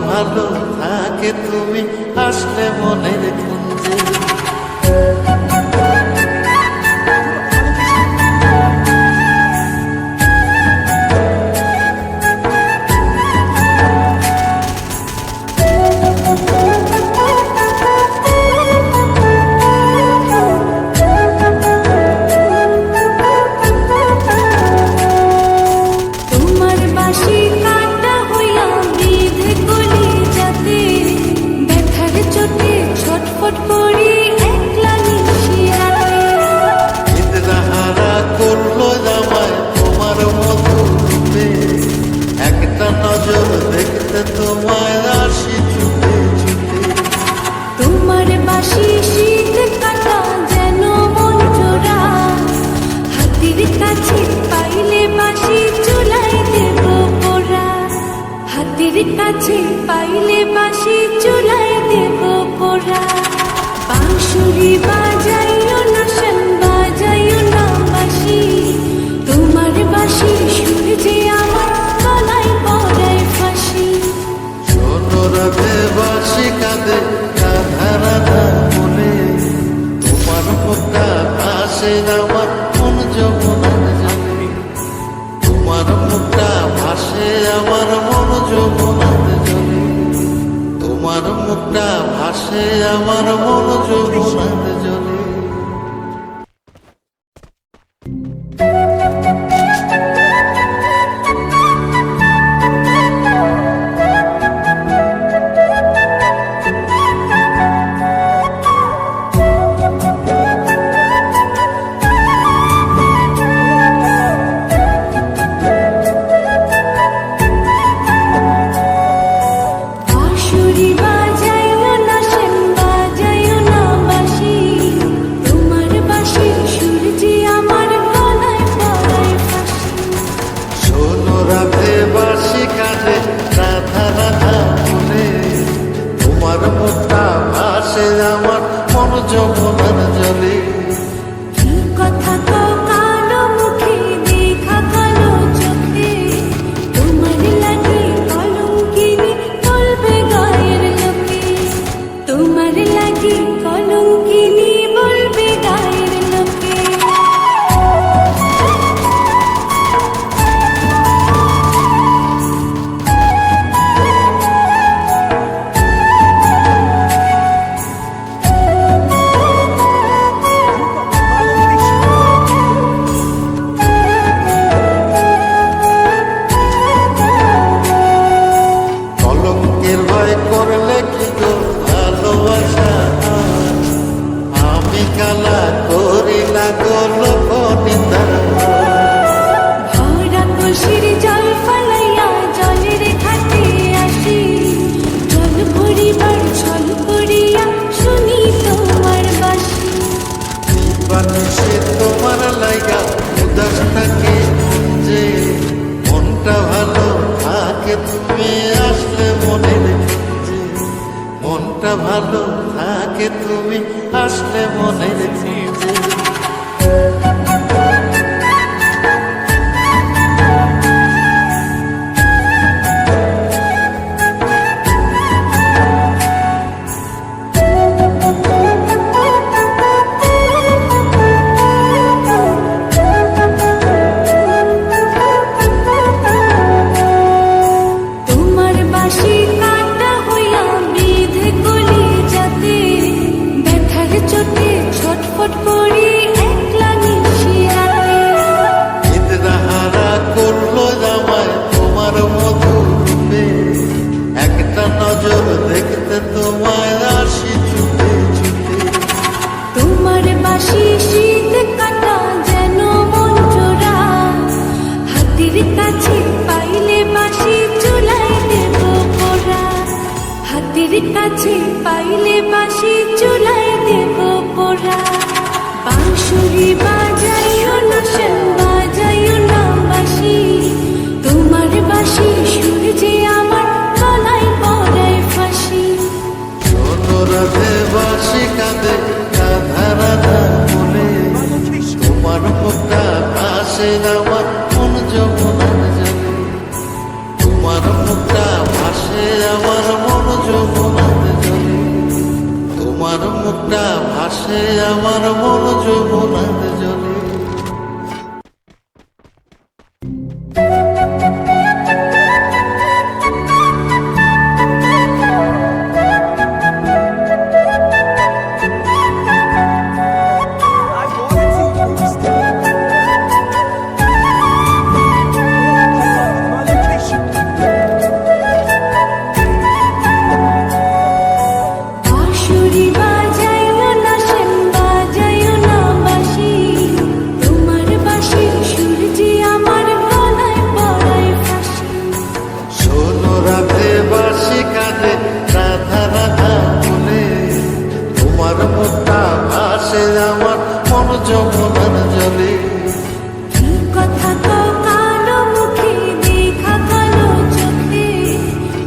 ভালো থাকে তুমি আসলে মনের কুঞ্জে। তোমায় আসি ছুটে ছুটে, তোমার বাঁশি শীত কাটা যেন মন জোড়া, হাতের কাছে পাইলে বাঁশি চুলাই দেব পোড়া, হাতের কাছে পাইলে বাঁশি চুলাই দেব পোড়া। বাঁশুরি বাজাইও না শান বাজাইও না বাঁশি, তোমার বাঁশির সুর যে আমার গলায় পড়ায় ফাঁসি। রাধে বাঁশি কাঁদে রাধা রাধা বলে, তোমার মুখটা ভাসে আমার মন যমুনার জলে, তোমার মুখটা ভাসে আমার মন যমুনার জলে, তোমার মুখটা ভাসে আমার মন যমুনার জলে। আমার মন যমুনার জলে, কি কথা তো কালো মুখে দেখা কালো চোখে, তোমার লাগে কলঙ্কিনী বলবে গায়ের লোকে, তোমার লাগে কলঙ্কিনী বলবে গায়ের লোকে। করি লাগল নিন্দার ভরা কলসির জল ফালাইয়া জলের ঘাটে আসি, জল ভরিবার ছল করিয়া শুনি তোমার বাঁশি। বানিসে তোমার লাইগা উদাস থাকে যে মনটা ভালো থাকে তুমি আসলে মনে রেখে, মনটা ভালো থাকে তুমি আসলে মনে রেখে। তোমার বাঁশি কাঁটা হইয়া বিঁধে কলি যাতে, ব্যথার চোটে ছটফট করি একলা নিশি রাতে। নিদ্রাহারা করলো জামায় তোমার মধু রূপে, একটা নজর দেখতে তোমায় আসি ছুটে ছুটে। তোমার বাঁশি শীত কাটা যেন মন জোড়া, হাতির কাছে পাইলে বাঁশি চুলাই দেব পোড়া। হাতির কাছে পাইলে বাঁশি চুলাই দেব পোড়া। বাঁশুরি বাজাইও না সেন বাজাইও না বাঁশি, তোমার বাঁশি সুর যে আমার গলায় পড়ায় ফাঁসি। শোনো রাধে বাঁশি কাঁদে রাধা রাধা বলে, তোমার মুখটা ভাসে আমার মন যমুনার জলে। তোমার মুখটা ভাসে আমার মন যমুনার জলে। তোমার মুখটা ভাসে আমার মন যমুনার জলে। বাঁশুরি বাজাইও না সেন বাজাইও না বাঁশি, তোমার বাঁশির সুর যে আমার গলায় পড়ায় ফাঁসি। শোনো রাধে বাঁশি কাঁদে রাধা রাধা বলে, তোমার মুখটা ভাসে আমার মন যমুনার জলে। কি কথা তো কালো মুখে দেখা কালো চোখে,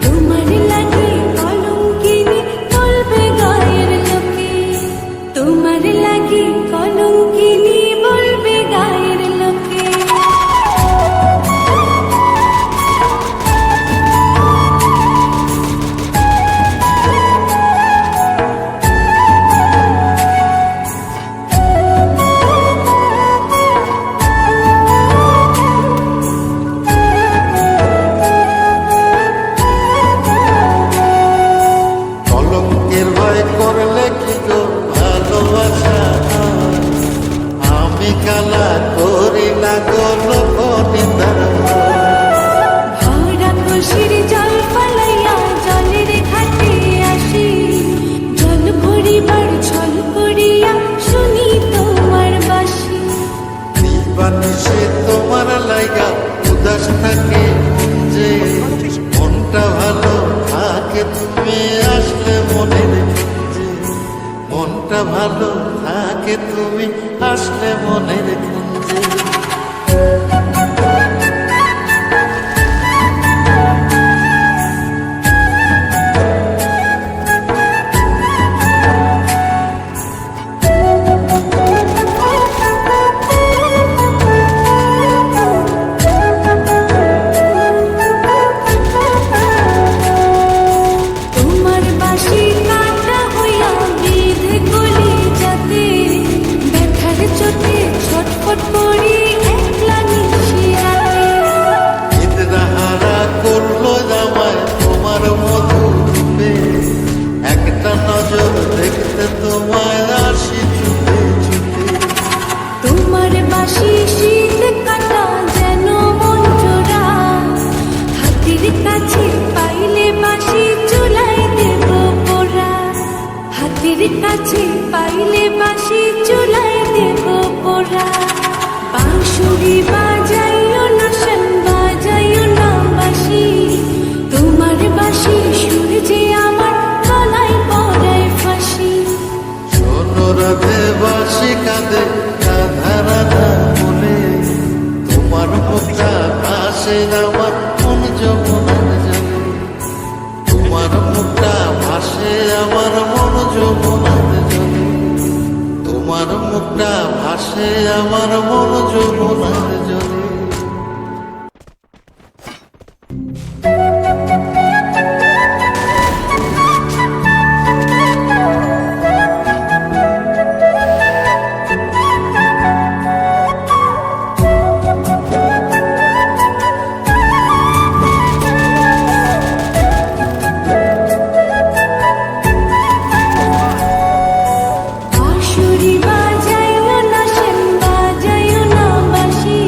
তোমার লাগে কলঙ্কিনী বলবে গায়ের লোকে। তোমার লাগে কলঙ্কিনী বলবে গায়ের লোকে। কলঙ্কের ভয় করলে কি গো ভালোবাসা হয়? আমি কালা করি লাগল নিন্দার ভরা কলসির জল ফালাইয়া জলের ঘাটে আসি, জল ভরিবার ছল করিয়া শুনি তোমার বাঁশি। বানিসে তোমার লাইগা উদাস থাকে যে মনটা ভালো থাকে তুমি আসলে মনে রেখে, মনটা ভালো থাকে তুমি আসলে মনে রেখে। তোমার বাঁশি কাঁটা হইয়া বিঁধে কলি যাতে, ব্যথার চোটে ছটফট করি একলা নিশি রাতে। নিদ্রাহারা করলো জামায় তোমার মধু রূপে, একটা নজর দেখতে তোমায় আসি ছুটে ছুটে। তোমার বাঁশি শীত কাটা যেন মন জোড়া, হাতির কাছে পাইলে বাঁশি চুলাই দেব পোড়া। হাতির কাছে পাইলে বাঁশি চুলাই বাঁশুরি বাজাইও না শান বাজাইও না বাঁশি তোমার বাঁশি সুর যে আমার গলায় পড়ায় ফাঁসি শোনো রাধে বাঁশি কাঁদে রাধা রাধা বলে তোমার মুখটা ভাসে আমার মন যমুনার জলে তোমার মুখটা ভাসে আমার মন যমুনার জলে তোমার মুখটা ভাসে আমার মন যমুনার জলে বাঁশুরি বাজাইও না শান বাজাইও না বাঁশি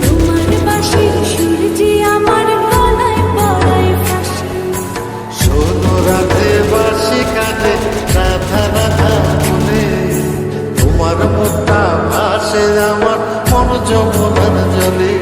তোমার বাঁশির সুর যে আমার গলায় পড়ায় ফাঁসি শোনো রাধে বাঁশি কাঁদে রাধা রাধা বলে তোমার মুখটা ভাসে আমার মন যমুনার জলে